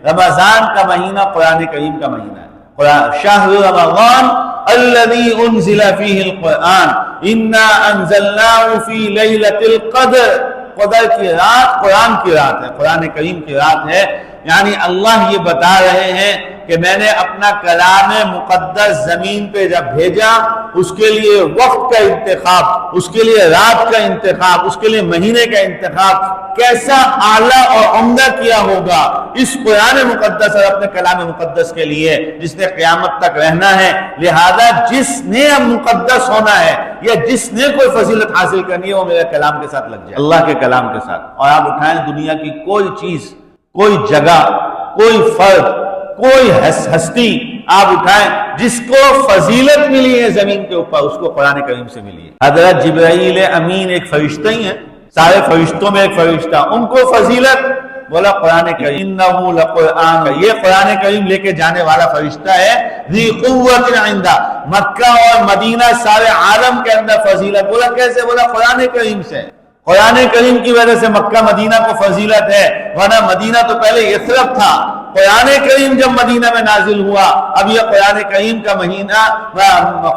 رمضان کا مہینہ قرآن کریم کا مہینہ ہے. شہر رمضان الذی انزل فیہ القرآن انا انزلناہ فی لیلۃ القدر. قدر کی رات قرآن کی رات ہے، قرآن کریم کی رات ہے. یعنی اللہ یہ بتا رہے ہیں کہ میں نے اپنا کلام مقدس زمین پہ جب بھیجا، اس کے لیے وقت کا انتخاب، اس کے لیے رات کا انتخاب، اس کے لیے مہینے کا انتخاب کیسا اعلیٰ اور عمدہ کیا ہوگا اس قرآن مقدس اور اپنے کلام مقدس کے لیے جس نے قیامت تک رہنا ہے. لہذا جس نے مقدس ہونا ہے یا جس نے کوئی فضیلت حاصل کرنی ہے وہ میرے کلام کے ساتھ لگ جائے، اللہ کے کلام کے ساتھ. اور آپ اٹھائیں دنیا کی کوئی چیز، کوئی جگہ، کوئی فرد، کوئی ہستی آپ اٹھائیں جس کو فضیلت ملی ہے زمین کے اوپر، اس کو قرآن کریم سے ملی ہے. حضرت جبرائیل امین ایک فرشتہ ہی ہیں، سارے فرشتوں میں ایک فرشتہ، ان کو فضیلت بولا قرآن کریم. انہ لقرآن، یہ قرآن کریم لے کے جانے والا فرشتہ ہے. ذی قوت عند، مکہ اور مدینہ سارے عالم کے اندر فضیلت. بولا کیسے؟ بولا قرآن کریم سے. قرآن کریم کی وجہ سے مکہ مدینہ کو فضیلت ہے، ورنہ مدینہ تو پہلے یثرب تھا. قرآن کریم جب مدینہ میں نازل ہوا، اب یہ قرآن کریم کا مہینہ،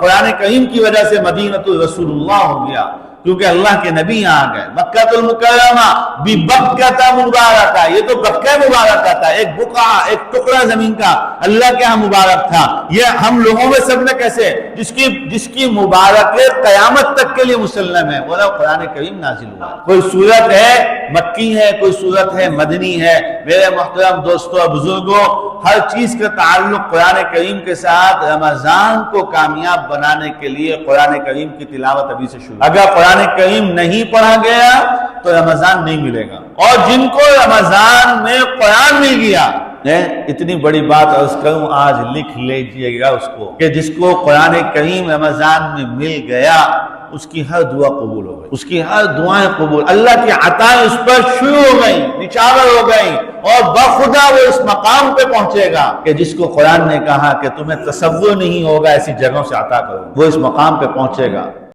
قرآن کریم کی وجہ سے مدینہ رسول اللہ ہو گیا، کیونکہ اللہ کے نبی یہاں آ گئے. مکہ المکرمہ ببکہ مبارکہ، یہ تو بکہ مبارکہ تھا، ایک بقعہ، ایک ٹکڑا زمین کا اللہ کے ہاں مبارک تھا. یہ ہم لوگوں میں سب نے کیسے، جس کی مبارکت قیامت تک کے لیے مسلم ہے، وہ قرآن کریم نازل ہوا. کوئی صورت ہے مکی ہے، کوئی صورت ہے مدنی ہے. میرے محترم دوستو اور بزرگوں، ہر چیز کا تعلق قرآن کریم کے ساتھ. رمضان کو کامیاب بنانے کے لیے قرآن کریم کی تلاوت ابھی سے شروع. اگر قرآن کریم نہیں پڑھا گیا تو رمضان نہیں ملے گا. اور جن کو رمضان میں قرآن مل گیا، اتنی بڑی بات عرض کروں، آج لکھ لیجئے گا اس کو، کہ جس کو قرآن کریم رمضان میں مل گیا اس کی ہر دعا قبول ہو گئی، اس کی ہر دعائیں قبول. اللہ کی عطائیں اس پر شروع ہو گئیں، نچاور ہو گئیں، اور بخدا وہ اس مقام پہ پہنچے گا کہ جس کو قرآن نے کہا کہ تمہیں تصور نہیں ہوگا ایسی جگہوں سے عطا کروں، وہ اس مقام پہ پہنچے گا.